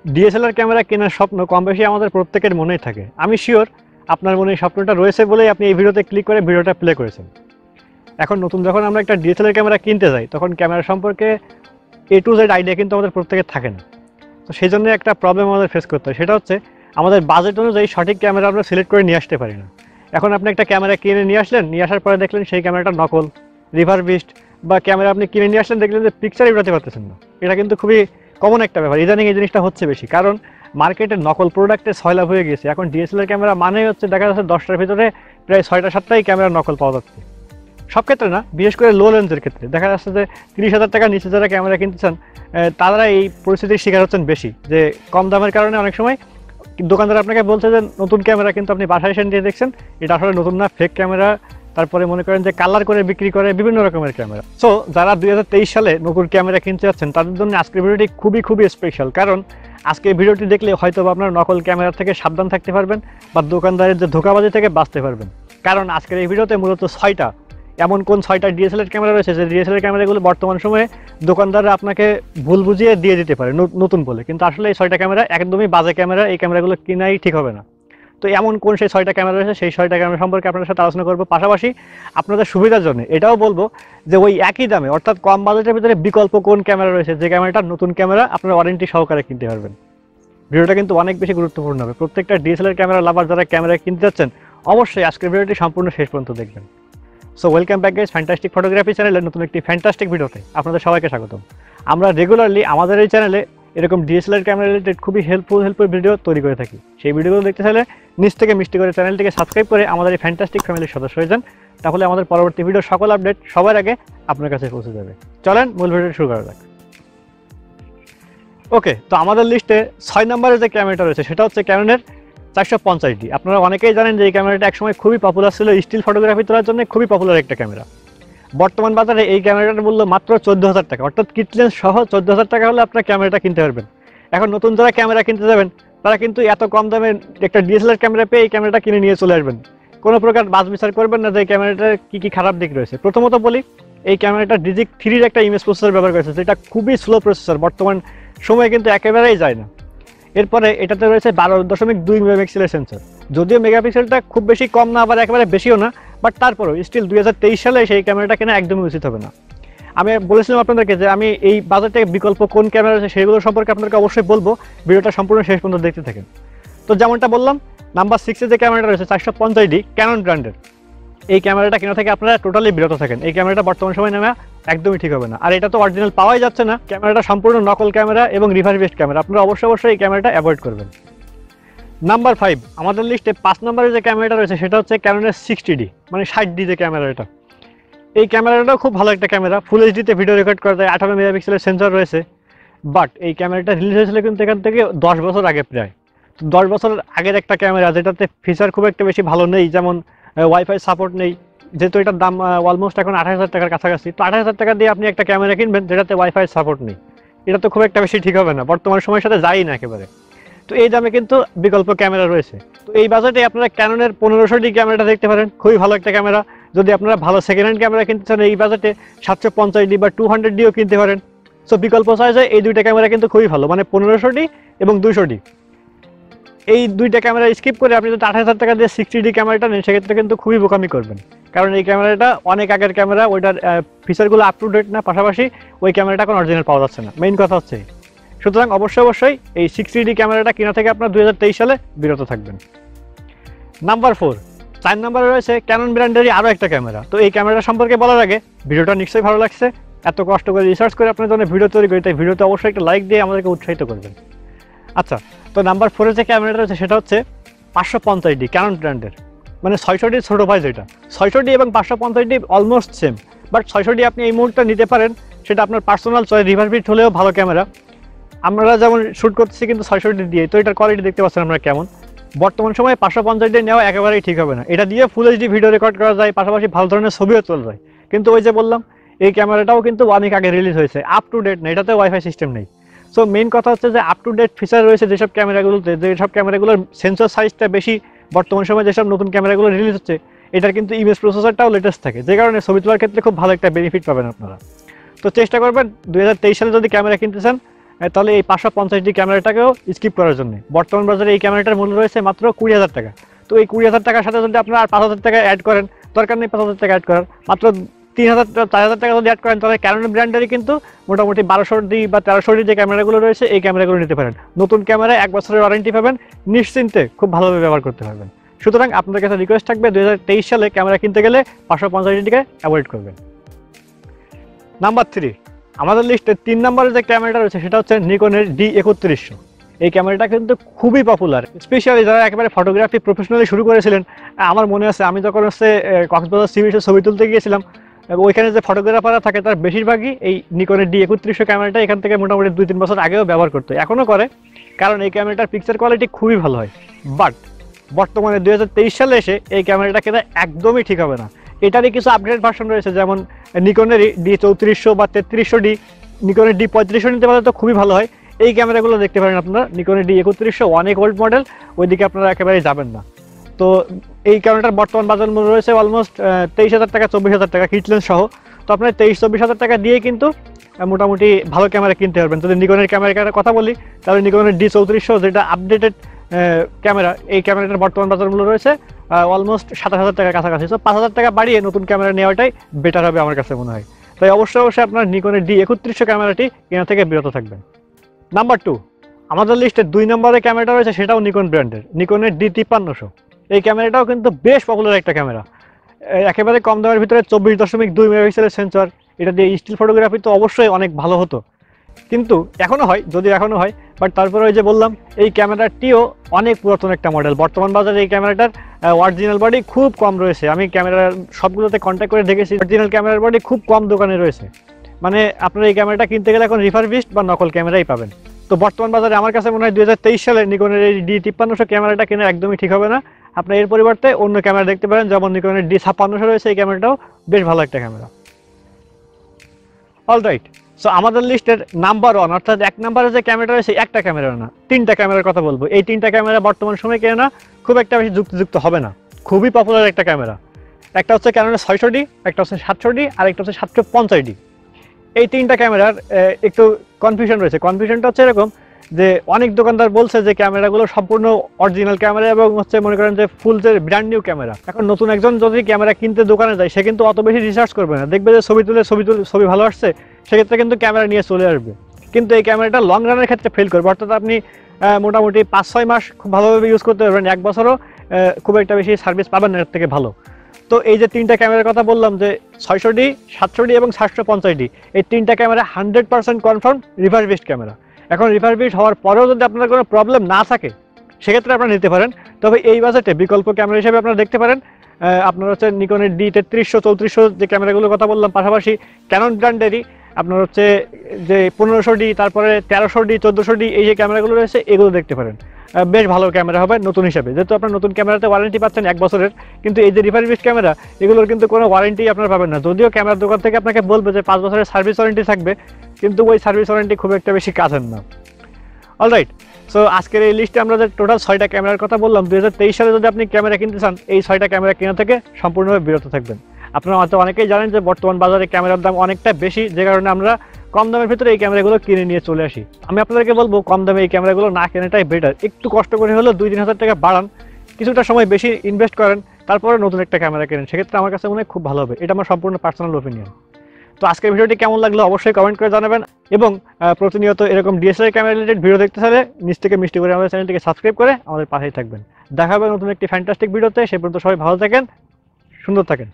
DSLR camera কেনার স্বপ্ন কম বেশি আমাদের প্রত্যেকের মনেই থাকে। আমি শিওর আপনার মনে এই স্বপ্নটা রয়েছে বলেই আপনি এই ভিডিওতে ক্লিক করে ভিডিওটা প্লে করেছেন। এখন নতুন যখন আমরা একটা ডিএসএলআর ক্যামেরা কিনতে যাই তখন ক্যামেরা সম্পর্কে A to Z আইডিয়া কিন্তু আমাদের প্রত্যেকের থাকে না। তো সেই জন্য একটা প্রবলেম আমাদের ফেস করতে হয়, সেটা হচ্ছে আমাদের বাজেট অনুযায়ী সঠিক ক্যামেরা আমরা সিলেক্ট করে নিয়ে আসতে পারি না। এখন আপনি একটা ক্যামেরা কিনে নিয়ে আসলেন, নিয়ে আসার পরে দেখলেন সেই ক্যামেরাটা নকল, রিভারবিস্ট, বা ক্যামেরা আপনি কিনে নিয়ে আসলেন দেখলেন যে পিকচারই উঠাতে পারতেছেন না। এটা কিন্তু খুবই কমন একটা ব্যাপার, ইদানিং এই জিনিসটা হচ্ছে বেশি, কারণ মার্কেটে নকল প্রোডাক্টের সয়লাভ হয়ে গেছে। এখন ডিএসএলআর ক্যামেরা মানেই হচ্ছে দেখা যাচ্ছে 10টার ভিতরে প্রায় 6টা-7টাই ক্যামেরা নকল পাওয়া যাচ্ছে। সব ক্ষেত্রে না, বিশেষ করে লো লেন্সের ক্ষেত্রে দেখা যাচ্ছে যে 30,000 টাকার নিচে যারা ক্যামেরা কিনতেছেন তারা এই পরিস্থিতির শিকার হচ্ছেন বেশি, যে কম দামের কারণে অনেক সময় দোকানদার আপনাকে বলছে যে নতুন ক্যামেরা, কিন্তু আপনি বাসায় এসে দিয়ে দেখছেন এটা আসলে নতুন না, ফেক ক্যামেরা। তারপরে মনে করেন যে কালার করে বিক্রি করে বিভিন্ন রকমের ক্যামেরা। সো যারা 2023 সালে নতুন ক্যামেরা কিনতে যাচ্ছেন তাদের জন্য আজকের ভিডিওটি খুবই স্পেশাল, কারণ আজকের ভিডিওটি দেখলে হয়তো আপনার নকল ক্যামেরা থেকে সাবধান থাকতে পারবেন বা দোকানদারের যে ধোঁকাবাজি থেকে বাঁচতে পারবেন। কারণ আজকের এই ভিডিওতে মূলত 6টা এমন কোন 6টা ডিএসএলআর ক্যামেরা রয়েছে যে ডিএসএলআর ক্যামেরাগুলো বর্তমান সময়ে দোকানদাররা আপনাকে ভুল বুঝিয়ে দিয়ে দিতে পারে নতুন বলে, কিন্তু আসলে এই 6টা ক্যামেরা একদমই বাজে ক্যামেরা, এই ক্যামেরাগুলো কিনাই ঠিক হবে না। তো এমন কোন সেই 6টা ক্যামেরা রয়েছে, সেই 6টা ক্যামেরা সম্পর্কে আপনাদের সাথে আলোচনা করবো। পাশাপাশি আপনাদের সুবিধার জন্য এটাও বলবো যে ওই একই দামে অর্থাৎ কম বাজেটের ভিতরে বিকল্প কোন ক্যামেরা রয়েছে, যে ক্যামেরাটা নতুন ক্যামেরা আপনারা ওয়ারেন্টি সহকারে কিনতে পারবেন। ভিডিওটা কিন্তু অনেক বেশি গুরুত্বপূর্ণ হবে, প্রত্যেকটা ডিএসএলআর ক্যামেরা লাভার যারা ক্যামেরা কিনতে যাচ্ছেন অবশ্যই আজকের ভিডিওটি সম্পূর্ণ শেষ পর্যন্ত দেখবেন। So welcome back guys, fantastic photography চ্যানেলের নতুন একটি ফ্যান্টাস্টিক ভিডিওতে আপনাদের সবাইকে স্বাগতম। আমরা রেগুলারলি আমাদের এই চ্যানেলে এরকম ডিএসএলআর ক্যামেরা রিলেটেড খুবই হেল্পফুল ভিডিও তৈরি করে থাকি। সেই ভিডিওগুলো দেখতে চাইলে নিচ থেকে মিষ্টি করে চ্যানেলটিকে সাবস্ক্রাইব করে আমাদের এই ফ্যান্টাস্টিক ফ্যামিলির সদস্য হয়ে যান, তাহলে আমাদের পরবর্তী ভিডিও সকল আপডেট সবার আগে আপনার কাছে পৌঁছে যাবে। চলেন মূল ভিডিও শুরু করা যাক। ওকে, তো আমাদের লিস্টে 6 নম্বরের যে ক্যামেরাটা রয়েছে সেটা হচ্ছে ক্যাননের 450D। আপনারা অনেকেই জানেন যে এই ক্যামেরাটা একসময় খুবই পপুলার ছিল, স্টিল ফটোগ্রাফি তোলার জন্য খুবই পপুলার একটা ক্যামেরা। বর্তমান বাজারে এই ক্যামেরাটার মূল্য মাত্র 14,000 টাকা, অর্থাৎ কিট লেন্স সহ 14,000 টাকা হলে আপনার ক্যামেরাটা কিনতে পারবেন। এখন নতুন যারা ক্যামেরা কিনতে যাবেন তারা কিন্তু এত কম দামে একটা ডিএসএলআর ক্যামেরা পেয়ে এই ক্যামেরাটা কিনে নিয়ে চলে আসবেন, কোনো প্রকার বাজ বিচার করবেন না যে এই ক্যামেরাটার কি খারাপ দিক রয়েছে। প্রথমত বলি, এই ক্যামেরাটা ডিজিক 3 একটা ইমেজ প্রসেসর ব্যবহার করেছে, যেটা খুবই স্লো প্রসেসর, বর্তমান সময়ে কিন্তু একেবারেই যায় না। এরপরে এটাতে রয়েছে 12.2 মেগাপিক্সেলের সেন্সর, যদিও মেগাপিক্সেলটা খুব বেশি কম না আবার একেবারে বেশিও না, বাট তারপরেও স্টিল 2023 সালে সেই ক্যামেরাটা কেনা একদমই উচিত হবে না। আমি বলেছিলাম আপনাদেরকে যে আমি এই বাজেটে বিকল্প কোন ক্যামেরা আছে সেগুলো সম্পর্কে আপনাদেরকে অবশ্যই বলবো, ভিডিওটা সম্পূর্ণ শেষ পর্যন্ত দেখতে থাকেন। তো যেমনটা বললাম, নাম্বার 6 যে ক্যামেরাটা রয়েছে 450D ক্যানন ব্র্যান্ডের, এই ক্যামেরাটা কেনা থেকে আপনারা টোটালি বিরত থাকেন। এই ক্যামেরাটা বর্তমান সময় নেওয়া একদমই ঠিক হবে না, আর এটা তো অরিজিনাল পাওয়াই যাচ্ছে না। ক্যামেরাটা সম্পূর্ণ নকল ক্যামেরা এবং রিভার বেস্ট ক্যামেরা, আপনারা অবশ্যই এই ক্যামেরাটা অ্যাভয়েড করবেন। নাম্বার 5 আমাদের লিস্টে 5 নম্বরের যে ক্যামেরাটা রয়েছে সেটা হচ্ছে ক্যাননের 60D মানে 60D যে ক্যামেরা। এটা এই ক্যামেরাটাও খুব ভালো একটা ক্যামেরা, ফুল এইচডিতে ভিডিও রেকর্ড করা যায়, 18 মেগাপিক্সেলের সেন্সর রয়েছে। বাট এই ক্যামেরাটা রিলিজ হয়েছিল কিন্তু এখান থেকে 10 বছর আগে, প্রায় 10 বছর আগের একটা ক্যামেরা, যেটাতে ফিচার খুব একটা বেশি ভালো নেই, যেমন ওয়াইফাই সাপোর্ট নেই। যেহেতু এটার দাম অলমোস্ট এখন 28,000 টাকার কাছাকাছি, তো 28,000 টাকা দিয়ে আপনি একটা ক্যামেরা কিনবেন যেটাতে ওয়াইফাই সাপোর্ট নেই, এটা তো খুব একটা বেশি ঠিক হবে না, বর্তমান সময়ের সাথে যাই না একেবারে। তো এই দামে কিন্তু বিকল্প ক্যামেরা রয়েছে। তো এই বাজেটে আপনারা ক্যাননের 1500D ক্যামেরাটা দেখতে পারেন, খুবই ভালো একটা ক্যামেরা। যদি আপনারা ভালো সেকেন্ড হ্যান্ড ক্যামেরা কিনতে চান এই বাজেটে 750D বা 200Dও কিনতে পারেন। সো বিকল্প চাইজে এই দুইটা ক্যামেরা কিন্তু খুবই ভালো, মানে 1500D এবং 200D। এই দুইটা ক্যামেরা স্কিপ করে আপনি যদি 28,000 টাকা দিয়ে 60D ক্যামেরাটা নেন সেক্ষেত্রে কিন্তু খুবই বোকামি করবেন, কারণ এই ক্যামেরাটা অনেক আগের ক্যামেরা, ওইটার ফিচারগুলো আপ টু ডেট না, পাশাপাশি ওই ক্যামেরাটা এখন অরিজিনাল পাওয়া যাচ্ছে না, মেইন কথা হচ্ছে। সুতরাং অবশ্যই এই 60D ক্যামেরাটা কেনা থেকে আপনার 2023 সালে বিরত থাকবেন। নাম্বার 4 নম্বরে রয়েছে ক্যানন ব্র্যান্ডেরই আরও একটা ক্যামেরা। তো এই ক্যামেরা সম্পর্কে বলার আগে ভিডিওটা নিশ্চয়ই ভালো লাগছে, এত কষ্ট করে রিসার্চ করে আপনার জন্য ভিডিও তৈরি করি, তাই ভিডিওতে অবশ্যই একটা লাইক দিয়ে আমাদেরকে উৎসাহিত করবেন। আচ্ছা, তো নাম্বার 4 যে ক্যামেরাটা রয়েছে সেটা হচ্ছে 550D ক্যানন ব্র্যান্ডের, মানে 600D ছোট ভাই যেটা। 600D এবং 550D almost same, but 600D আপনি এই মুহূর্তে নিতে পারেন, সেটা আপনার পার্সোনাল চয়েস, রিভার বিট হলেও ভালো ক্যামেরা। আমরা যেমন শ্যুট করতেছি কিন্তু 600D দিয়ে, তো এটার কোয়ালিটি দেখতে পাচ্ছেন আমরা কেমন। বর্তমান সময়ে 550D নেওয়া একেবারেই ঠিক হবে না, এটা দিয়ে ফুল এইচডি ভিডিও রেকর্ড করা যায়, পাশাপাশি ভালো ধরনের ছবিও তোলা যায়। কিন্তু ওই যে বললাম এই ক্যামেরাটাও কিন্তু অনেক আগে রিলিজ হয়েছে, আপ টু ডেট না, এটাতে ওয়াইফাই সিস্টেম নেই। সো মেইন কথা হচ্ছে যে আপ টু ডেট ফিচার রয়েছে যেসব ক্যামেরাগুলোতে, যেসব ক্যামেরাগুলোর সেন্সর সাইজটা বেশি, বর্তমান সময়ে যেসব নতুন ক্যামেরাগুলো রিলিজ হচ্ছে এটার কিন্তু ইমেজ প্রসেসরটাও লেটেস্ট থাকে, যে কারণে ছবি তোলার ক্ষেত্রে খুব ভালো একটা বেনিফিট পাবেন আপনারা। তো চেষ্টা করবেন 2023 সালে যদি ক্যামেরা কিনতে চান তাহলে এই 550D ক্যামেরাটাকেও স্কিপ করার জন্য বর্তমান বাজারে এই ক্যামেরাটার মূল্য রয়েছে মাত্র 20,000 টাকা। তো এই 20,000 টাকার সাথে যদি আপনারা আর 5,000 টাকা অ্যাড করেন, দরকার নেই 5,000 টাকা অ্যাড করার, মাত্র 3,000 4,000 টাকা যদি অ্যাড করেন, তাহলে ক্যানন ব্র্যান্ডেরই কিন্তু মোটামুটি 1200D বা 1300D যে ক্যামেরাগুলো রয়েছে এই ক্যামেরাগুলো নিতে পারেন। নতুন ক্যামেরা 1 বছরের ওয়ারেন্টি পাবেন, নিশ্চিন্তে খুব ভালোভাবে ব্যবহার করতে পারবেন। সুতরাং আপনাদের কাছে রিকোয়েস্ট থাকবে 2023 সালে ক্যামেরা কিনতে গেলে 550ডিকে অ্যাভয়েড করবেন। নাম্বার 3, আমাদের লিস্টে 3 নম্বরে যে ক্যামেরাটা রয়েছে সেটা হচ্ছে নিকনের D3100। এই ক্যামেরাটা কিন্তু খুবই পপুলার, স্পেশালি যারা একেবারে ফটোগ্রাফি প্রফেশনালি শুরু করেছিলেন। আমার মনে আছে আমি যখন কক্সবাজার সি বিচে ছবি তুলতে গিয়েছিলাম, ওইখানে যে ফটোগ্রাফাররা থাকে তার বেশিরভাগই এই নিকনের D3100 ক্যামেরাটা এখান থেকে মোটামুটি 2-3 বছর আগেও ব্যবহার করতো, এখনও করে, কারণ এই ক্যামেরাটার পিকচার কোয়ালিটি খুবই ভালো হয়। বাট বর্তমানে 2023 সালে এসে এই ক্যামেরাটা কেনা একদমই ঠিক হবে না। এটারই কিছু আপগ্রেড ভার্সন রয়েছে, যেমন নিকনেরই D3400 বা 3300D, নিকনের D3500 নিতে পারলে তো খুবই ভালো হয়। এই ক্যামেরাগুলো দেখতে পারেন আপনারা, নিকনের D3100 অনেক ওল্ড মডেল, ওইদিকে আপনারা একেবারেই যাবেন না। তো এই ক্যামেরাটার বর্তমান বাজার মূল্য রয়েছে অলমোস্ট 23,000 টাকা 24,000 টাকা কিট লেন্স সহ। তো আপনার 23-24,000 টাকা দিয়ে কিন্তু মোটামুটি ভালো ক্যামেরা কিনতে পারবেন। যদি নিকনের ক্যামেরার কথা বলি, তাহলে নিকনের D3400 যেটা আপডেটেড ক্যামেরা, এই ক্যামেরাটার বর্তমান বাজার মূল্য রয়েছে অলমোস্ট 27,000 টাকার কাছাকাছি। তো 5,000 টাকা বাড়িয়ে নতুন ক্যামেরা নেওয়াটাই বেটার হবে আমার কাছে মনে হয়। তাই অবশ্যই আপনার নিকনের D3100 ক্যামেরাটি কেনা থেকে বিরত থাকবেন। নাম্বার 2, আমাদের লিস্টে 2 নম্বরে ক্যামেরাটা রয়েছে, সেটাও নিকন ব্র্যান্ডের, নিকনের D5300। এই ক্যামেরাটাও কিন্তু বেশ পপুলার একটা ক্যামেরা, একেবারে কম দামের ভিতরে 24.2 মেগাপিক্সেলের সেন্সর। এটা দিয়ে স্টিল ফটোগ্রাফি তো অবশ্যই অনেক ভালো হতো, কিন্তু এখনও হয়, যদিও এখনও হয়, বাট তারপরে ওই যে বললাম এই ক্যামেরাটিও অনেক পুরাতন একটা মডেল। বর্তমান বাজারে এই ক্যামেরাটার অরিজিনাল বডি খুব কম রয়েছে। আমি ক্যামেরার সবগুলোতে কন্ট্যাক্ট করে দেখেছি, অরিজিনাল ক্যামেরার বডি খুব কম দোকানে রয়েছে। মানে আপনারা এই ক্যামেরাটা কিনতে গেলে এখন রিফারবিশড বা নকল ক্যামেরাই পাবেন। তো বর্তমান বাজারে আমার কাছে মনে হয় 2023 সালে নিকনের এই D5300 ক্যামেরাটা কেনা একদমই ঠিক হবে না। আপনি এর পরিবর্তে অন্য ক্যামেরা দেখতে পারেন, যেমন নিকনের D5600 রয়েছে, এই ক্যামেরাটাও বেশ ভালো একটা ক্যামেরা। অলরাইট, সো আমাদের লিস্টের নাম্বার 1 অর্থাৎ 1 নম্বরে যে ক্যামেরাটা রয়েছে একটা ক্যামেরা না, 3টা ক্যামেরার কথা বলবো। এই 3টা ক্যামেরা বর্তমান সময়ে কেনা খুব একটা বেশি যুক্তিযুক্ত হবে না, খুবই পপুলার একটা ক্যামেরা। একটা হচ্ছে ক্যাননের 600D, একটা হচ্ছে 700D, আর একটা হচ্ছে 750D। এই 3টা ক্যামেরার একটু কনফিউশন রয়েছে। কনফিউশনটা হচ্ছে এরকম যে অনেক দোকানদার বলছে যে ক্যামেরাগুলো সম্পূর্ণ অরিজিনাল ক্যামেরা এবং হচ্ছে মনে করেন যে ফুল যে ব্র্যান্ড নিউ ক্যামেরা। এখন নতুন একজন যদি ক্যামেরা কিনতে দোকানে যায়, সে কিন্তু অত বেশি রিসার্চ করবে না, দেখবে যে ছবি ভালো আসছে, সেক্ষেত্রে কিন্তু ক্যামেরা নিয়ে চলে আসবে। কিন্তু এই ক্যামেরাটা লং রানের ক্ষেত্রে ফেল করবে, অর্থাৎ আপনি মোটামুটি 5-6 মাস খুব ভালোভাবে ইউজ করতে পারবেন, 1 বছরও খুব একটা বেশি সার্ভিস পাবেন না এর থেকে ভালো। তো এই যে 3টা ক্যামেরার কথা বললাম, যে 600D, 700D এবং 750D, এই 3টা ক্যামেরা 100% কনফার্ম রিফারবিশড ক্যামেরা। এখন রিফারবিশড হওয়ার পরেও যদি আপনার কোনো প্রবলেম না থাকে, সেক্ষেত্রে আপনারা নিতে পারেন। তবে এই বাজেটে বিকল্প ক্যামেরা হিসেবে আপনারা দেখতে পারেন আপনার হচ্ছে নিকনের D3300, 3400 যে ক্যামেরাগুলোর কথা বললাম, পাশাপাশি ক্যানন ব্র্যান্ডেরই আপনার হচ্ছে যে 1500D, তারপরে 1300D, 1400D, এই যে ক্যামেরাগুলো রয়েছে এগুলো দেখতে পারেন। বেশ ভালো ক্যামেরা হবে নতুন হিসাবে, যেহেতু আপনার নতুন ক্যামেরাতে ওয়ারেন্টি পাচ্ছেন 1 বছরের। কিন্তু এই যে রিফারবিশড ক্যামেরা, এগুলোর কিন্তু কোনো ওয়ারেন্টি আপনারা পাবেন না, যদিও ক্যামেরার দোকান থেকে আপনাকে বলবে যে 5 বছরের সার্ভিস ওয়ারেন্টি থাকবে, কিন্তু ওই সার্ভিস ওয়ারেন্টি খুব একটা বেশি কাজের না। অলরাইট, সো আজকের এই লিস্টে আমরা যে টোটাল 6টা ক্যামেরার কথা বললাম, 2023 সালে যদি আপনি ক্যামেরা কিনতে চান, এই 6টা ক্যামেরা কেনা থেকে সম্পূর্ণভাবে বিরত থাকবেন। আপনারা হয়তো অনেকেই জানেন যে বর্তমান বাজারে ক্যামেরার দাম অনেকটা বেশি, যে কারণে আমরা কম দামের ভিতরে এই ক্যামেরাগুলো কিনে নিয়ে চলে আসি। আমি আপনাদেরকে বলবো কম দামে এই ক্যামেরাগুলো না কেনাটাই বেটার। একটু কষ্ট করে হলেও 2-3 হাজার টাকা বাড়ান, কিছুটা সময় বেশি ইনভেস্ট করেন, তারপরে নতুন একটা ক্যামেরা কেনেন, সেক্ষেত্রে আমার কাছে মনে হয় খুব ভালো হবে। এটা আমার সম্পূর্ণ পার্সোনাল ওপিনিয়ন। তো আজকের ভিডিওটি কেমন লাগলো অবশ্যই কমেন্ট করে জানাবেন, এবং প্রতিনিয়ত এরকম DSLR ক্যামেরা রিলেটেড ভিডিও দেখতে চাইলে নিচ থেকে মিষ্টি করে আমাদের চ্যানেলটিকে সাবস্ক্রাইব করে আমাদের পাশেই থাকবেন। দেখা হবে নতুন একটি ফ্যান্টাস্টিক ভিডিওতে। সে পর্যন্ত সবাই ভালো থাকেন, সুন্দর থাকেন।